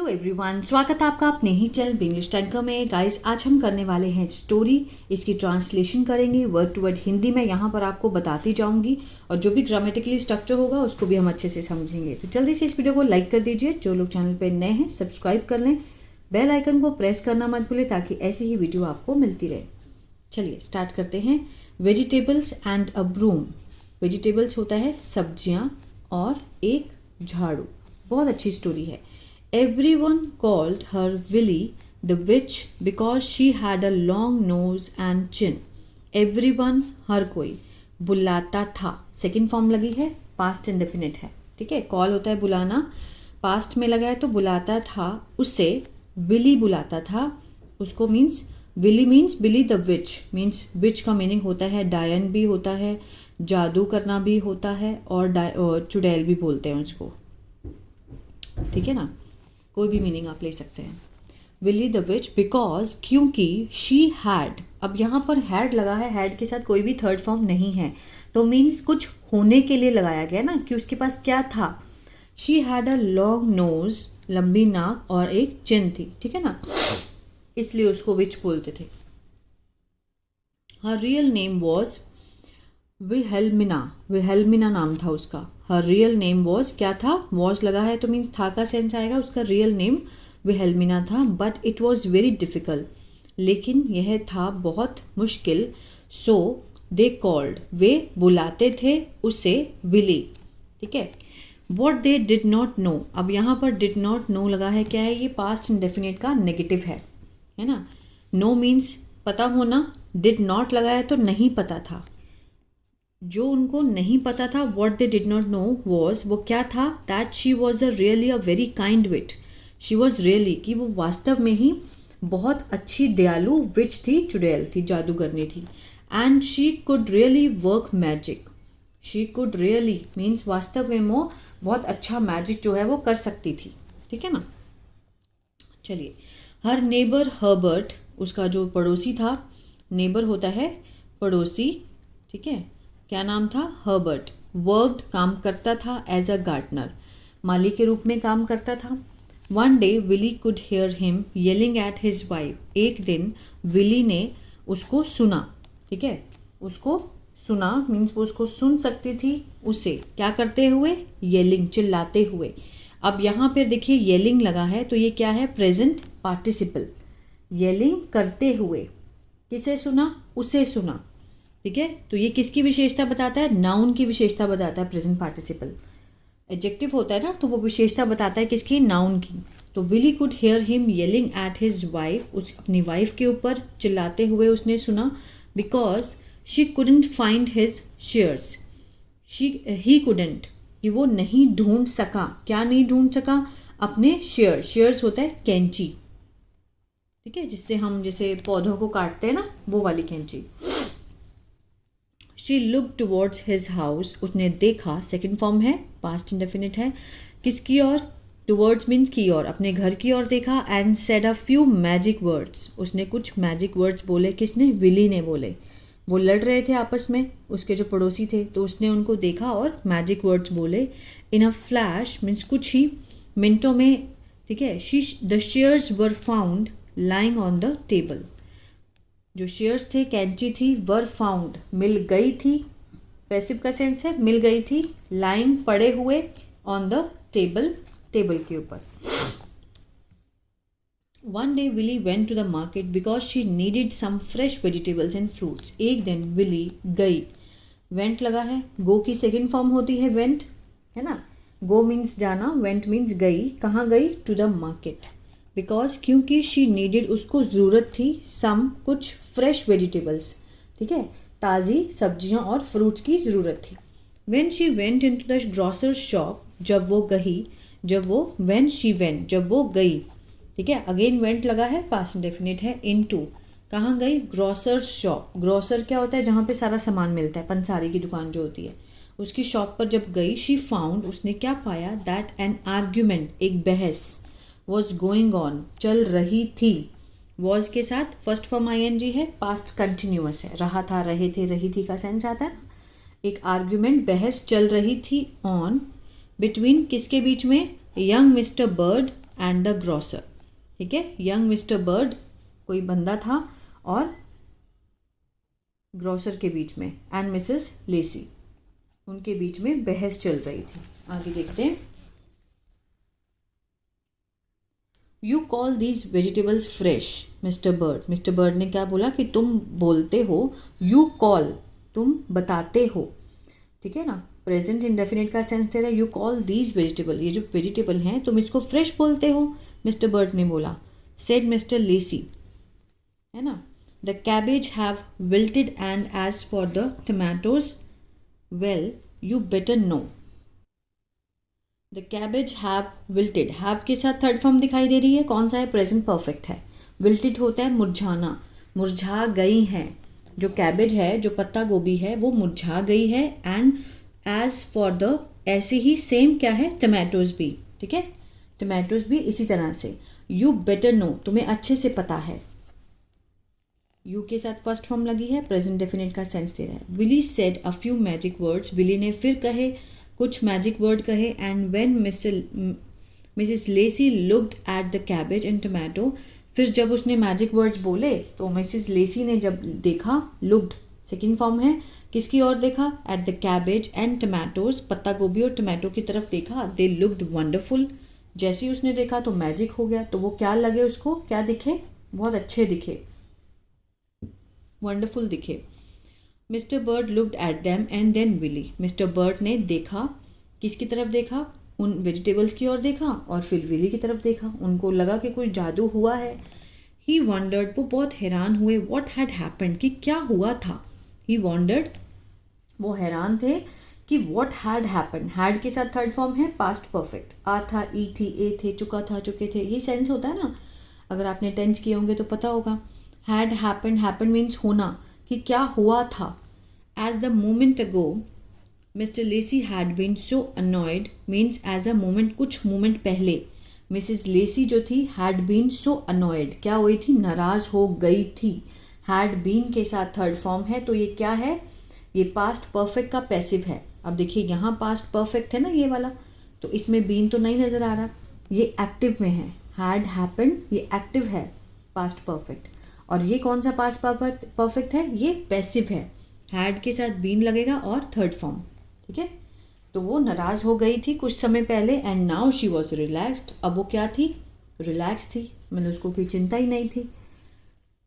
Everyone, स्वागत है आपका अपने ही चैनल इंग्लिश टैंकर में। गाइस, आज हम करने वाले हैं स्टोरी। इसकी ट्रांसलेशन करेंगे वर्ड टू वर्ड हिंदी में। यहाँ पर आपको बताती जाऊंगी और जो भी ग्रामेटिकली स्ट्रक्चर होगा उसको भी हम अच्छे से समझेंगे। तो जल्दी से इस वीडियो को लाइक कर दीजिए। जो लोग चैनल पर नए हैं सब्सक्राइब कर लें, बेल आइकन को प्रेस करना मत भूलें ताकि ऐसी ही वीडियो आपको मिलती रहे। चलिए स्टार्ट करते हैं। Vegetables and a broom. Vegetables होता है सब्जियाँ और एक झाड़ू। बहुत अच्छी स्टोरी है। Everyone called her Willy the witch because she had a long nose and chin. Everyone, हर कोई, बुलाता था। सेकेंड फॉर्म लगी है, पास्ट इंडेफिनिट है। ठीक है, कॉल होता है बुलाना, पास्ट में लगा है तो बुलाता था। उसे विली बुलाता था। उसको means Willy means Billy the witch means witch का मीनिंग होता है डायन भी होता है, जादू करना भी होता है और चुड़ैल भी बोलते हैं उसको। ठीक है ना, कोई भी मीनिंग आप ले सकते हैं। विली द विच बिकॉज क्योंकि शी हैड, अब यहाँ पर हैड लगा है, हैड के साथ कोई भी थर्ड फॉर्म नहीं है तो मीन्स कुछ होने के लिए लगाया गया ना कि उसके पास क्या था। She had a long nose, लंबी नाक और एक चिन थी। ठीक है ना, इसलिए उसको विच बोलते थे। हर रियल नेम वॉज विहेल्मिना। विहेल्मिना नाम था उसका। हर रियल नेम वॉज, क्या था, वॉज लगा है तो मीन्स था का सेंस आएगा। उसका रियल नेम विहेल्मिना था। But it was very difficult, लेकिन यह था बहुत मुश्किल। सो दे कॉल्ड, वे बुलाते थे उसे विली। ठीक है, what they did not no. अब यहाँ पर डिड नॉट नो लगा है, क्या है ये, पास्ट इंडेफिनिट का नेगेटिव है ना। नो मीन्स पता होना, डिड नॉट लगा है तो नहीं पता था। जो उनको नहीं पता था, what they did not know was, वो क्या था, that she was a really a very kind witch. She was really, कि वो वास्तव में ही बहुत अच्छी दयालु विच थी, चुड़ैल थी, जादूगरनी थी। And she could really work magic. She could really means वास्तव में वो बहुत अच्छा मैजिक जो है वो कर सकती थी। ठीक है ना। चलिए, हर नेबर हर्बर्ट, उसका जो पड़ोसी था, नेबर होता है पड़ोसी। ठीक है, क्या नाम था, हर्बर्ट। वर्कड, काम करता था, एज अ गार्डनर, माली के रूप में काम करता था। One day Willy could hear him yelling at his wife. एक दिन विली ने उसको सुना। ठीक है, उसको सुना मीन्स वो उसको सुन सकती थी, उसे क्या करते हुए, येलिंग, चिल्लाते हुए। अब यहाँ पर देखिए येलिंग लगा है तो ये क्या है, प्रेजेंट पार्टिसिपल। येलिंग करते हुए, किसे सुना, उसे सुना। ठीक है, तो ये किसकी विशेषता बताता है, नाउन की विशेषता बताता है। प्रेजेंट पार्टिसिपल एडजेक्टिव होता है ना, तो वो विशेषता बताता है किसकी, नाउन की। तो Willy could hear him yelling at his wife, उस अपनी वाइफ के ऊपर चिल्लाते हुए उसने सुना। Because she couldn't find his shares. He couldn't, कि वो नहीं ढूंढ सका, क्या नहीं ढूंढ सका, अपने शेयर। शेयर्स होता है कैंची। ठीक है, जिससे हम जैसे पौधों को काटते हैं ना, वो वाली कैंची। She look towards his house, उसने देखा, सेकेंड फॉर्म है, पास्ट इंडेफिनिट है, किसकी ओर, टुवर्ड्स मीन्स की ओर, अपने घर की ओर देखा। And said a few magic words, उसने कुछ मैजिक वर्ड्स बोले। किसने, विली ने बोले। वो लड़ रहे थे आपस में, उसके जो पड़ोसी थे, तो उसने उनको देखा और मैजिक वर्ड्स बोले। इन अ फ्लैश मीन्स कुछ ही मिनटों में। ठीक है, the shares were found lying on the table. जो शेयर्स थे, कैंची थी, वर फाउंड, मिल गई थी, पैसिव का सेंस है, मिल गई थी, लाइंग, पड़े हुए, ऑन द टेबल, टेबल के ऊपर। One day Willy went to the market because she needed some fresh vegetables and fruits. एक दिन विली गई, वेंट लगा है, गो की सेकेंड फॉर्म होती है वेंट, है ना। गो मीन्स जाना, वेंट मीन्स गई। कहाँ गई, टू द मार्केट। बिकॉज क्योंकि शी नीडेड, उसको ज़रूरत थी, सम कुछ, फ्रेश वेजिटेबल्स, ठीक है, ताज़ी सब्जियां और फ्रूट्स की ज़रूरत थी। When she went into the grocer shop, जब वो व्हेन शी वेंट, जब वो गई। ठीक है, अगेन वेंट लगा है, पास्ट इंडेफिनिट है, इनटू, कहाँ गई, ग्रॉसर शॉप। ग्रॉसर क्या होता है, जहाँ पे सारा सामान मिलता है, पंसारी की दुकान जो होती है, उसकी शॉप पर जब गई। शी फाउंड, उसने क्या पाया, दैट एन आर्ग्यूमेंट, एक बहस, वॉज गोइंग ऑन, चल रही थी। वॉज के साथ फर्स्ट फॉर्म ING है, पास्ट कंटिन्यूअस है, रहा था, रहे थे, रही थी का सेंस आता है। एक आर्ग्यूमेंट, बहस चल रही थी, ऑन, बिटवीन, किसके बीच में, young mister Bird and the grocer. ठीक है, यंग मिस्टर बर्ड कोई बंदा था और ग्रॉसर के बीच में एंड मिसेस लेसी, उनके बीच में बहस चल रही थी. आगे देखते हैं. You call these vegetables fresh mister bird. Mister Bird ने क्या बोला कि तुम बोलते हो, यू कॉल तुम बताते हो. ठीक है ना, प्रेजेंट इंडेफिनिट का सेंस दे रहा है. यू कॉल दीज वेजिटेबल, ये जो वेजिटेबल हैं तुम इसको फ्रेश बोलते हो, मिस्टर बर्ड ने बोला. सेड मिस्टर लेसी, है ना. The cabbage have wilted and as for the tomatoes, well you better know. The cabbage have wilted, have के साथ थर्ड फॉर्म दिखाई दे रही है. कौन सा है? प्रेजेंट परफेक्ट है. विल्टेड होता है मुरझाना, मुरझा गई हैं. जो कैबेज है, जो पत्ता गोभी है, वो मुरझा गई है. एंड एज फॉर द, ऐसे ही सेम क्या है? टमाटोज भी. ठीक है, टमाटोज भी इसी तरह से. यू बेटर नो, तुम्हें अच्छे से पता है. यू के साथ फर्स्ट फॉर्म लगी है, प्रेजेंट डेफिनेट का सेंस दे रहा है. Willy said a few magic words, Willy ने फिर कहे कुछ मैजिक वर्ड कहे. And when Mrs Lacey looked at the cabbage and tomato, फिर जब उसने मैजिक वर्ड्स बोले तो मिसेस लेसी ने जब देखा, लुक्ड सेकेंड फॉर्म है, किसकी ओर देखा? Eight the cabbage and tomatoes, पत्ता गोभी और टमाटो की तरफ देखा. दे लुक्ड वंडरफुल, जैसे ही उसने देखा तो मैजिक हो गया. तो वो क्या लगे उसको, क्या दिखे? बहुत अच्छे दिखे, वंडरफुल दिखे. Mister Bird looked at them and then Willy, Mister Bird ने देखा, किसकी तरफ देखा? उन वेजिटेबल्स की ओर देखा और फिर विली की तरफ देखा. उनको लगा कि कुछ जादू हुआ है. ही वॉन्डर्ड, वो बहुत हैरान हुए. वॉट हैड हैपेंड, कि क्या हुआ था. ही वॉन्डर्ड, वो हैरान थे कि वॉट हैड हैपेंड. हैड के साथ थर्ड फॉर्म है पास्ट परफेक्ट. आ था, ई थी, ए थे, चुका था, चुके थे, ये सेंस होता है ना. अगर आपने टेंस किए होंगे तो पता होगा. हैड हैपेंड, हैपेंड मीन्स होना, कि क्या हुआ था. As the moment ago Mister Lacey had been so annoyed, means as a moment, कुछ मोमेंट पहले मिसेस लेसी जो थी हैड बीन सो अनॉयड, क्या हुई थी? नाराज हो गई थी. हैड बीन के साथ थर्ड फॉर्म है तो ये क्या है? ये पास्ट परफेक्ट का पैसिव है. अब देखिए यहाँ पास्ट परफेक्ट है ना ये वाला, तो इसमें बीन तो नहीं नज़र आ रहा, ये एक्टिव में है. हैड हैपेंड ये एक्टिव है पास्ट परफेक्ट, और ये कौन सा पास्ट परफेक्ट है? ये पैसिव है. हैड के साथ बीन लगेगा और थर्ड फॉर्म. ठीक है, तो वो नाराज़ हो गई थी कुछ समय पहले. And now she was relaxed, अब वो क्या थी? रिलैक्स थी, मतलब उसको कोई चिंता ही नहीं थी.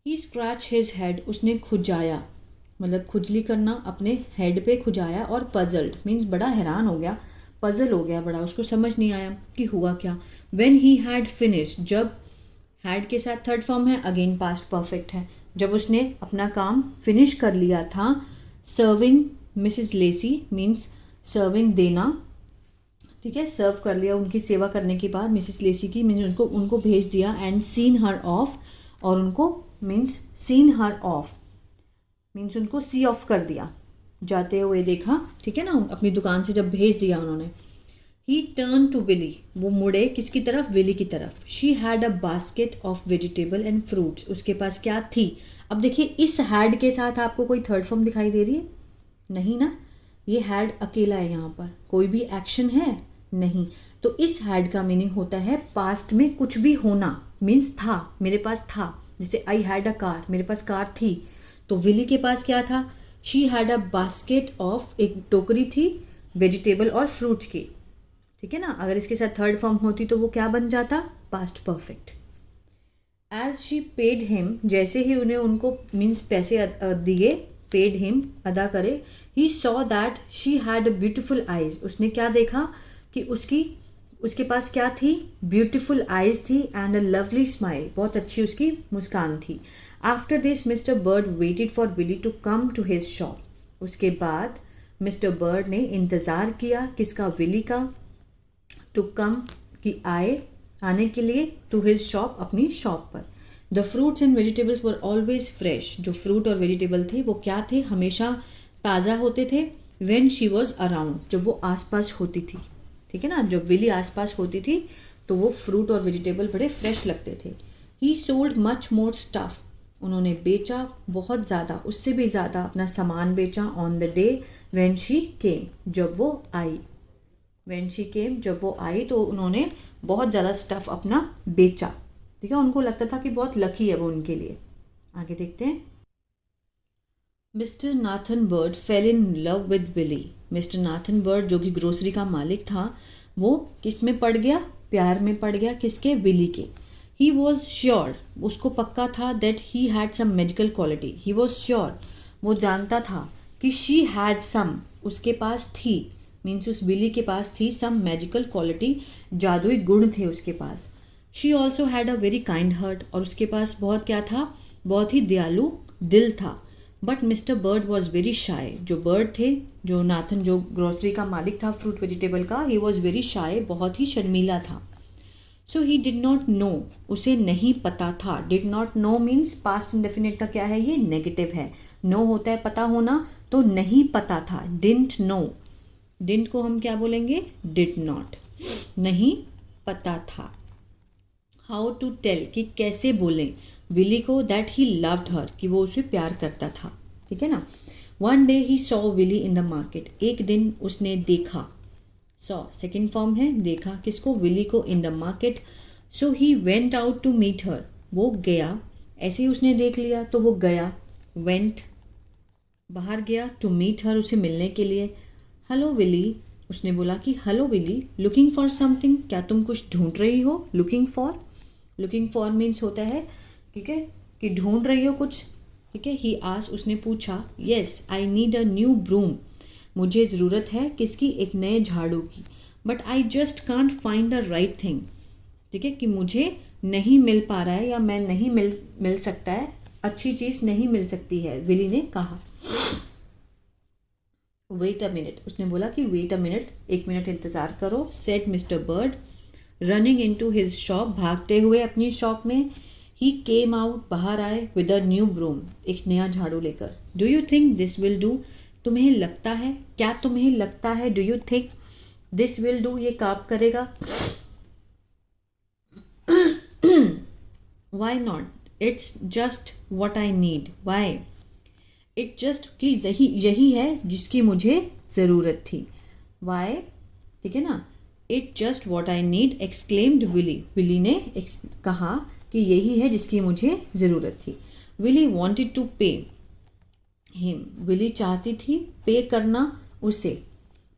ही स्क्रैच हिज हेड, उसने खुजाया, मतलब खुजली करना, अपने हेड पे खुजाया. और पजल्ड मीन्स बड़ा हैरान हो गया, पजल हो गया बड़ा, उसको समझ नहीं आया कि हुआ क्या. व्हेन ही हैड फिनिश्ड, जब हैड के साथ थर्ड फॉर्म है, अगेन पास्ट परफेक्ट है, जब उसने अपना काम फिनिश कर लिया था. Serving Mrs Lacey means serving देना. ठीक है, सर्व कर लिया, उनकी सेवा करने के बाद मिसेस लेसी की मीन्स उनको भेज दिया. एंड सीन हर ऑफ, और उनको means scene her of means उनको सी ऑफ कर दिया, जाते हुए देखा. ठीक है ना, अपनी दुकान से जब भेज दिया उन्होंने. ही टर्न टू विली, वो मुड़े किसकी तरफ? विली की तरफ. She had a basket of vegetable and fruits, उसके पास क्या थी? अब देखिए इस हैड के साथ आपको कोई थर्ड फॉर्म दिखाई दे रही है? नहीं ना, ये हैड अकेला है, यहाँ पर कोई भी एक्शन है नहीं. तो इस हैड का मीनिंग होता है पास्ट में कुछ भी होना, मीन्स था, मेरे पास था. जैसे आई हैड अ कार, मेरे पास कार थी. तो विली के पास क्या था? She had a basket of, एक टोकरी थी वेजिटेबल और फ्रूट्स की. ठीक है ना, अगर इसके साथ थर्ड फॉर्म होती तो वो क्या बन जाता? Past perfect. As she paid him, जैसे ही उन्हें उनको मीन्स पैसे दिए, पेड हिम अदा करे. He saw that she had beautiful eyes, उसने क्या देखा? कि उसके पास क्या थी? ब्यूटिफुल आइज थी. एंड अ लवली स्माइल, बहुत अच्छी उसकी मुस्कान थी. After this Mister Bird waited for Willy to come to his shop, उसके बाद मिस्टर बर्ड ने इंतज़ार किया किसका? विली का. टू कम कि आने के लिए, टू हिज शॉप, अपनी शॉप पर. The fruits and vegetables were always fresh, जो फ्रूट और वेजिटेबल थे वो क्या थे? हमेशा ताज़ा होते थे. व्हेन शी वॉज अराउंड, जब वो आसपास होती थी. ठीक है ना, जब विली आसपास होती थी तो वो फ्रूट और वेजिटेबल बड़े फ्रेश लगते थे. ही सोल्ड मच मोर स्टफ, उन्होंने बेचा बहुत ज़्यादा, उससे भी ज़्यादा अपना सामान बेचा. On the day when she came, जब वो आई. व्हेन शी केम, जब वो आई तो उन्होंने बहुत ज़्यादा स्टफ़ अपना बेचा, ठीक है। उनको लगता था कि बहुत लकी है वो उनके लिए। आगे देखते हैं। Mister Nathan Bird fell in love with Willy. Mister Nathan Bird जो कि ग्रोसरी का मालिक था, वो किस में पड़ गया? प्यार में पड़ गया। किसके? विली के। ही वॉज श्योर, उसको पक्का था, that he had some medical quality. He was sure, वो जानता था कि शी हैड सम, उसके पास थी, मीन्स उस विली के पास थी, सम मैजिकल क्वालिटी, जादुई गुण थे उसके पास। She also had a very kind heart, और उसके पास बहुत क्या था? बहुत ही दयालु दिल था। But Mister bird was very shy, जो बर्ड थे, जो नाथन जो ग्रोसरी का मालिक था फ्रूट वेजिटेबल का, ही वॉज वेरी शाय, बहुत ही शर्मीला था। सो ही डिड नॉट नो, उसे नहीं पता था। Did not no means past indefinite का क्या है? ये नेगेटिव है। नो होता है पता होना, तो नहीं पता था, डिडंट नो। डिडंट को हम क्या बोलेंगे? डिड नॉट, नहीं पता था। हाउ टू टेल, कि कैसे बोलें विली को, दैट ही लव्ड हर, कि वो उसे प्यार करता था, ठीक है ना। One day he saw Willy in the market, एक दिन उसने देखा, सॉ सेकेंड फॉर्म है, देखा किसको? विली को, in the market. So he went out to meet her, वो गया, ऐसे ही उसने देख लिया तो वो गया, वेंट बाहर गया, टू मीट हर, उसे मिलने के लिए। हेलो विली, उसने बोला कि hello Willy, looking for something, क्या तुम कुछ ढूंढ रही हो? लुकिंग फॉर मीन्स होता है, ठीक है, कि ढूंढ रही हो कुछ, ठीक है। ही आस्क्ड, उसने पूछा, yes I need a new broom, मुझे ज़रूरत है किसकी? एक नए झाड़ू की। But I just can't find the right thing, ठीक है, कि मुझे नहीं मिल पा रहा है, या मैं नहीं मिल सकता है, अच्छी चीज़ नहीं मिल सकती है, विली ने कहा। वेट अ मिनट, उसने बोला कि वेट अ मिनट, एक मिनट इंतज़ार करो, said mister bird, running into his shop, भागते हुए अपनी शॉप में। ही केम आउट, बाहर आए, विद अ न्यू ब्रूम, एक नया झाड़ू लेकर। Do you think this will do, तुम्हें लगता है, क्या तुम्हें लगता है? Do you think this will do, ये काम करेगा? Why not, it's just what I need. Why, it just, कि यही है जिसकी मुझे ज़रूरत थी। वाई, ठीक है ना। It just what I need, exclaimed Willy, Willy ने कहा कि यही है जिसकी मुझे ज़रूरत थी। Willy wanted to pay him, Willy चाहती थी पे करना उसे।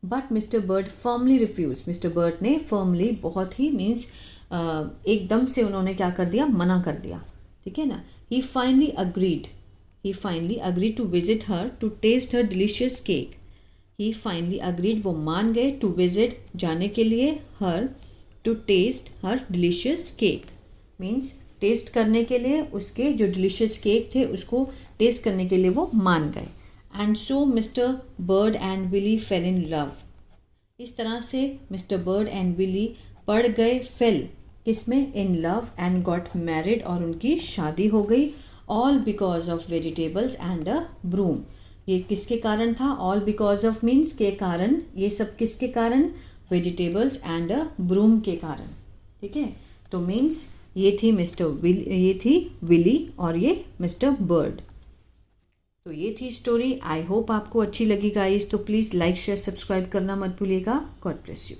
But Mister Bird firmly refuse, Mister Bird ने फर्मली, बहुत ही मीन्स एकदम से उन्होंने क्या कर दिया? मना कर दिया, ठीक है ना। He finally agreed to visit her, to taste her delicious cake. He finally agreed, वो मान गए, टू विजिट, जाने के लिए, her, to taste her delicious cake, means taste करने के लिए उसके जो डिलीशियस केक थे उसको टेस्ट करने के लिए वो मान गए। And so Mister Bird and Willy fell in love, इस तरह से मिस्टर बर्ड एंड विली पड़ गए, फेल किसमें? In love, and got married, और उनकी शादी हो गई। All because of vegetables and a broom, ये किसके कारण था? ऑल बिकॉज ऑफ मीन्स के कारण, ये सब किसके कारण? वेजिटेबल्स एंड अ ब्रूम के कारण, ठीक है। तो मीन्स ये थी ये थी विली और ये मिस्टर बर्ड। तो ये थी स्टोरी। आई होप आपको अच्छी लगी गाइस, तो प्लीज़ लाइक शेयर सब्सक्राइब करना मत भूलिएगा। God bless you.